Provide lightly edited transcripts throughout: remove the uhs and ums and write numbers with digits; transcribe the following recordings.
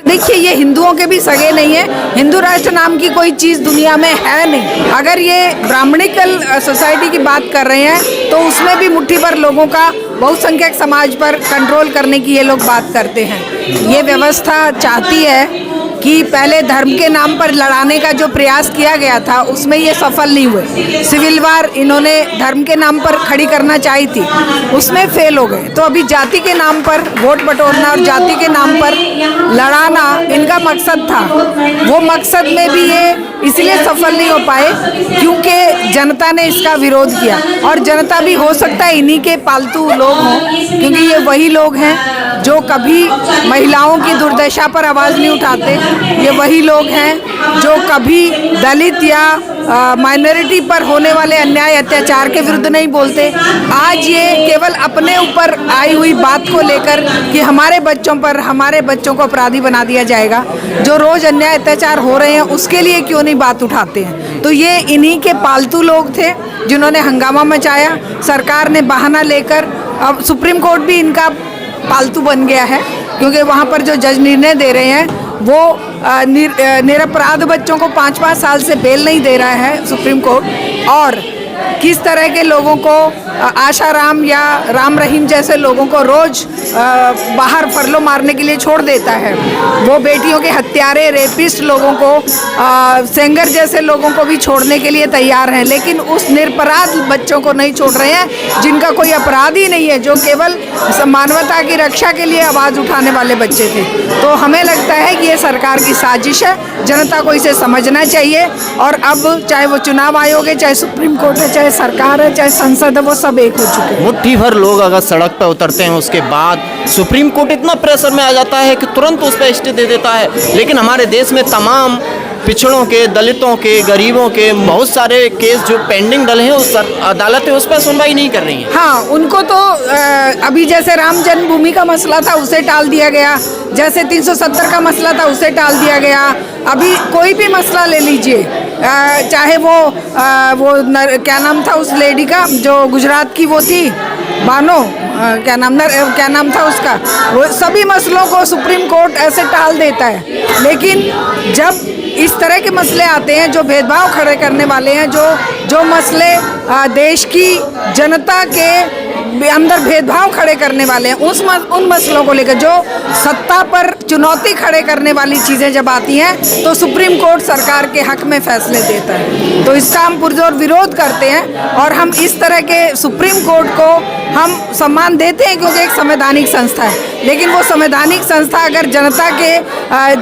देखिए, ये हिंदुओं के भी सगे नहीं है। हिंदू राष्ट्र नाम की कोई चीज़ दुनिया में है नहीं। अगर ये ब्राह्मणिकल सोसाइटी की बात कर रहे हैं तो उसमें भी मुट्ठी भर लोगों का बहुसंख्यक समाज पर कंट्रोल करने की ये लोग बात करते हैं। ये व्यवस्था चाहती है कि पहले धर्म के नाम पर लड़ाने का जो प्रयास किया गया था उसमें ये सफल नहीं हुए। सिविल वार इन्होंने धर्म के नाम पर खड़ी करना चाही थी, उसमें फेल हो गए। तो अभी जाति के नाम पर वोट बटोरना और जाति के नाम पर लड़ाना इनका मकसद था। वो मकसद में भी ये इसलिए सफल नहीं हो पाए क्योंकि जनता ने इसका विरोध किया। और जनता भी हो सकता है इन्हीं के पालतू लोग हों, क्योंकि ये वही लोग हैं जो कभी महिलाओं की दुर्दशा पर आवाज़ नहीं उठाते। ये वही लोग हैं जो कभी दलित या माइनॉरिटी पर होने वाले अन्याय अत्याचार के विरुद्ध नहीं बोलते। आज ये केवल अपने ऊपर आई हुई बात को लेकर कि हमारे बच्चों पर, हमारे बच्चों को अपराधी बना दिया जाएगा, जो रोज़ अन्याय अत्याचार हो रहे हैं उसके लिए क्यों नहीं बात उठाते हैं। तो ये इन्हीं के पालतू लोग थे जिन्होंने हंगामा मचाया। सरकार ने बहाना लेकर, अब सुप्रीम कोर्ट भी इनका पालतू बन गया है, क्योंकि वहाँ पर जो जज निर्णय दे रहे हैं वो निरपराध बच्चों को 5-5 साल से बेल नहीं दे रहा है सुप्रीम कोर्ट। और किस तरह के लोगों को, आशाराम या राम रहीम जैसे लोगों को रोज़ बाहर फरलो मारने के लिए छोड़ देता है। वो बेटियों के हत्यारे, रेपिस्ट लोगों को, सेंगर जैसे लोगों को भी छोड़ने के लिए तैयार हैं, लेकिन उस निरपराध बच्चों को नहीं छोड़ रहे हैं जिनका कोई अपराध ही नहीं है, जो केवल मानवता की रक्षा के लिए आवाज़ उठाने वाले बच्चे थे। तो हमें लगता है कि ये सरकार की साजिश है, जनता को इसे समझना चाहिए। और अब चाहे वो चुनाव आयोग है, चाहे सुप्रीम कोर्ट है, चाहे सरकार है, चाहे संसद है, वो सब एक हो चुके हैं। मुट्ठी भर लोग अगर सड़क पर उतरते हैं उसके बाद सुप्रीम कोर्ट इतना प्रेशर में आ जाता है कि तुरंत उस पर स्टे दे देता है। लेकिन हमारे देश में तमाम पिछड़ों के, दलितों के, गरीबों के बहुत सारे केस जो पेंडिंग डले हैं उस अदालतें उस पर सुनवाई नहीं कर रही हैं। हाँ, उनको तो अभी जैसे राम जन्मभूमि का मसला था उसे टाल दिया गया, जैसे 370 का मसला था उसे टाल दिया गया। अभी कोई भी मसला ले लीजिए, चाहे वो क्या नाम था उस लेडी का जो गुजरात की वो थी, बानो, क्या नाम था उसका, वो सभी मसलों को सुप्रीम कोर्ट ऐसे टाल देता है। लेकिन जब इस तरह के मसले आते हैं जो भेदभाव खड़े करने वाले हैं, जो मसले देश की जनता के अंदर भेदभाव खड़े करने वाले हैं, उन मसलों को लेकर जो सत्ता पर चुनौती खड़े करने वाली चीज़ें जब आती हैं तो सुप्रीम कोर्ट सरकार के हक में फैसले देता है। तो इसका हम पुरजोर विरोध करते हैं और हम इस तरह के सुप्रीम कोर्ट को हम सम्मान देते हैं क्योंकि एक संवैधानिक संस्था है। लेकिन वो संवैधानिक संस्था अगर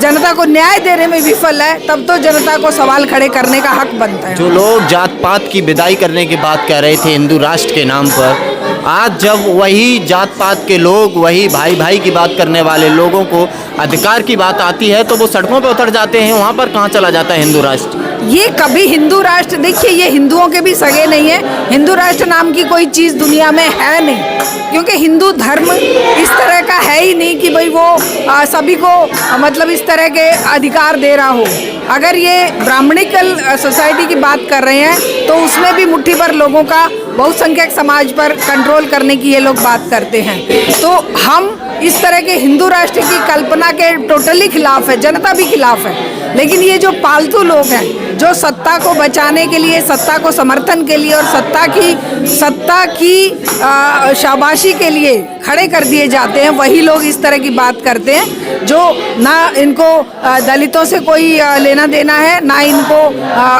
जनता को न्याय देने में विफल है, तब तो जनता को सवाल खड़े करने का हक बनता है। जो लोग जात पात की विदाई करने की बात कह रहे थे हिंदू राष्ट्र के नाम पर, आज जब वही जात पात के लोग, वही भाई भाई की बात करने वाले लोगों को अधिकार की बात आती है तो वो सड़कों पर उतर जाते हैं। वहाँ पर कहाँ चला जाता है हिंदू राष्ट्र? ये कभी हिंदू राष्ट्र, देखिए, ये हिंदुओं के भी सगे नहीं है। हिंदू राष्ट्र नाम की कोई चीज़ दुनिया में है नहीं, क्योंकि हिंदू धर्म इस तरह का है ही नहीं कि भाई वो सभी को मतलब इस तरह के अधिकार दे रहा हो। अगर ये ब्राह्मणिकल सोसाइटी की बात कर रहे हैं तो उसमें भी मुट्ठी भर लोगों का बहुसंख्यक समाज पर कंट्रोल करने की ये लोग बात करते हैं। तो हम इस तरह के हिंदू राष्ट्र की कल्पना के टोटली खिलाफ है, जनता भी खिलाफ है। लेकिन ये जो पालतू लोग हैं जो सत्ता को बचाने के लिए, सत्ता को समर्थन के लिए और सत्ता की शाबाशी के लिए खड़े कर दिए जाते हैं, वही लोग इस तरह की बात करते हैं जो ना इनको दलितों से कोई लेना देना है, ना इनको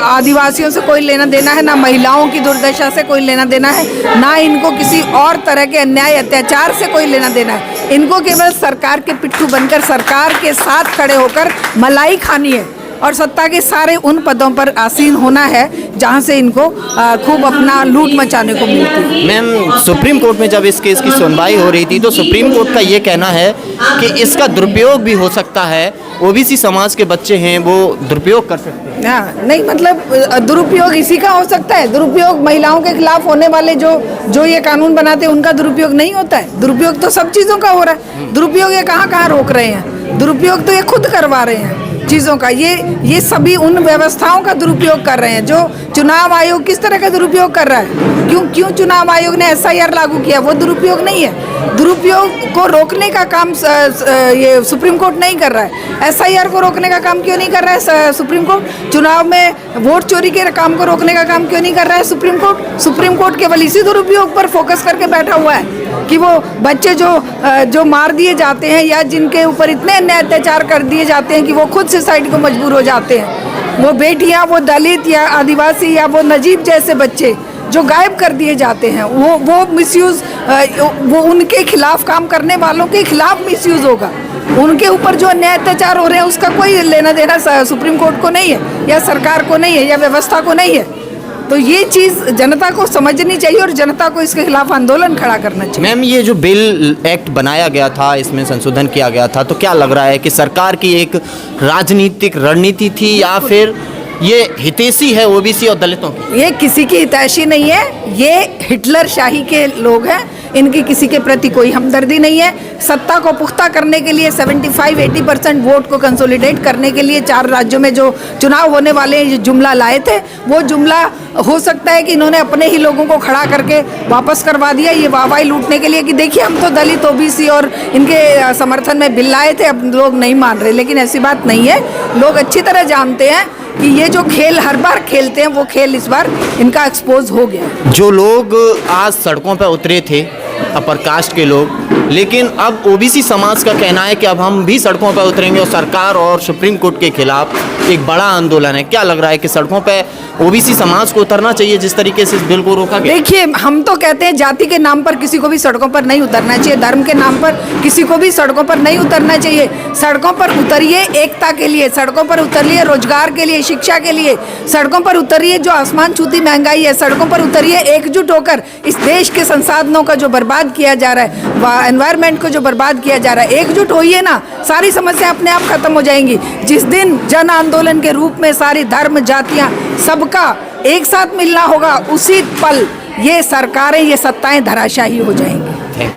आदिवासियों से कोई लेना देना है, ना महिलाओं की दुर्दशा से कोई लेना देना है, ना इनको किसी और तरह के अन्याय अत्याचार से कोई लेना देना है। इनको केवल सरकार के पिट्ठू बनकर सरकार के साथ खड़े होकर मलाई खानी है और सत्ता के सारे उन पदों पर आसीन होना है जहां से इनको खूब अपना लूट मचाने को मिलती है। मैम, सुप्रीम कोर्ट में जब इस केस की सुनवाई हो रही थी तो सुप्रीम कोर्ट का ये कहना है कि इसका दुरुपयोग भी हो सकता है, ओबीसी समाज के बच्चे हैं वो दुरुपयोग कर सकते हैं। हाँ, नहीं, मतलब दुरुपयोग इसी का हो सकता है। दुरुपयोग महिलाओं के खिलाफ होने वाले जो ये कानून बनाते हैं उनका दुरुपयोग नहीं होता है। दुरुपयोग तो सब चीज़ों का हो रहा है। दुरुपयोग ये कहाँ रोक रहे हैं? दुरुपयोग तो ये खुद करवा रहे हैं। चीज़ों का। ये सभी उन व्यवस्थाओं का दुरुपयोग कर रहे हैं जो चुनाव आयोग किस तरह का दुरुपयोग कर रहा है। क्यों चुनाव आयोग ने SIR लागू किया? वो दुरुपयोग नहीं है। दुरुपयोग को रोकने का काम ये सुप्रीम कोर्ट नहीं कर रहा है। SIR को रोकने का काम क्यों नहीं कर रहा है सुप्रीम कोर्ट? चुनाव में वोट चोरी के काम को रोकने का काम क्यों नहीं कर रहा है सुप्रीम कोर्ट? सुप्रीम कोर्ट केवल इसी दुरुपयोग पर फोकस करके बैठा हुआ है कि वो बच्चे जो मार दिए जाते हैं या जिनके ऊपर इतने अन्याय अत्याचार कर दिए जाते हैं कि वो खुद सुसाइड को मजबूर हो जाते हैं, वो बेटियां, वो दलित या आदिवासी या वो नजीब जैसे बच्चे जो गायब कर दिए जाते हैं, वो मिसयूज़, वो उनके खिलाफ काम करने वालों के खिलाफ मिसयूज़ होगा। उनके ऊपर जो अन्याय अत्याचार हो रहे हैं उसका कोई लेना देना सुप्रीम कोर्ट को नहीं है या सरकार को नहीं है या व्यवस्था को नहीं है। तो ये चीज़ जनता को समझनी चाहिए और जनता को इसके खिलाफ आंदोलन खड़ा करना चाहिए। मैम, ये जो बिल एक्ट बनाया गया था, इसमें संशोधन किया गया था, तो क्या लग रहा है कि सरकार की एक राजनीतिक रणनीति थी या फिर ये हितैषी है OBC और दलितों की? ये किसी की हितैषी नहीं है, ये हिटलर शाही के लोग हैं। इनकी किसी के प्रति कोई हमदर्दी नहीं है। सत्ता को पुख्ता करने के लिए 75-80% वोट को कंसोलिडेट करने के लिए 4 राज्यों में जो चुनाव होने वाले हैं, ये जुमला लाए थे। वो जुमला हो सकता है कि इन्होंने अपने ही लोगों को खड़ा करके वापस करवा दिया, ये वाहवाही लूटने के लिए कि देखिए हम तो दलित, OBC और इनके समर्थन में बिल लाए थे, अब लोग नहीं मान रहे। लेकिन ऐसी बात नहीं है। लोग अच्छी तरह जानते हैं कि ये जो खेल हर बार खेलते हैं वो खेल इस बार इनका एक्सपोज हो गया। जो लोग आज सड़कों पर उतरे थे, अपर कास्ट के लोग, लेकिन अब OBC समाज का कहना है कि अब हम भी सड़कों पर उतरेंगे और सरकार और सुप्रीम कोर्ट के खिलाफ एक बड़ा आंदोलन है। क्या लग रहा है कि सड़कों पर OBC समाज को उतरना चाहिए जिस तरीके से इस बिल को रोका गया? देखिए, हम तो कहते हैं जाति के नाम पर किसी को भी सड़कों पर नहीं उतरना चाहिए, धर्म के नाम पर किसी को भी सड़कों पर नहीं उतरना चाहिए। सड़कों पर उतरिए एकता के लिए, सड़कों पर उतरिए रोजगार के लिए, शिक्षा के लिए, सड़कों पर उतरिए जो आसमान छूती महंगाई है, सड़कों पर उतरिए एकजुट होकर इस देश के संसाधनों का जो बर्बाद किया जा रहा है, एनवायरनमेंट को जो बर्बाद किया जा रहा है, एकजुट होइए ना, सारी समस्या अपने आप खत्म हो जाएंगी। जिस दिन जन आंदोलन के रूप में सारी धर्म, जातियां, सबका एक साथ मिलना होगा, उसी पल ये सरकारें, ये सत्ताएं धराशायी हो जाएंगी।